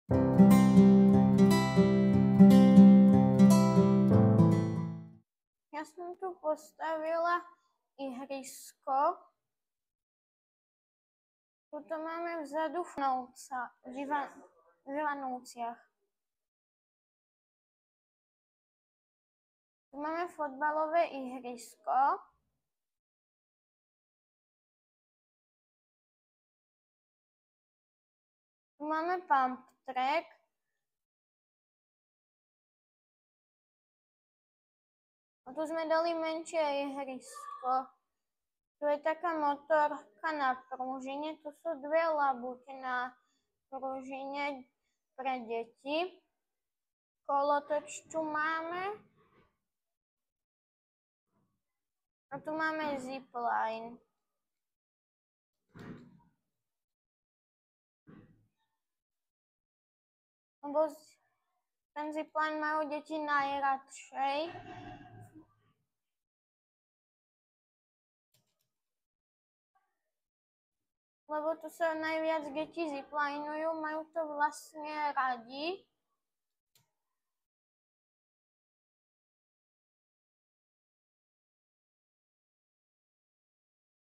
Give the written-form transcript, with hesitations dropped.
Ja som tu postavila ihrisko. Tuto máme vzadu v Ivanovciach. Tu máme fotbalové ihrisko. Tu máme pump track. A tu sme dali menšie ihrisko. Tu je taká motorka na pružine. Tu sú dve labute na pružine pre deti. Kolotoč tu máme. A tu máme zipline. Lebo ten zipline majú deti najradšej. Lebo tu sa najviac deti ziplinujú, majú to vlastne radi.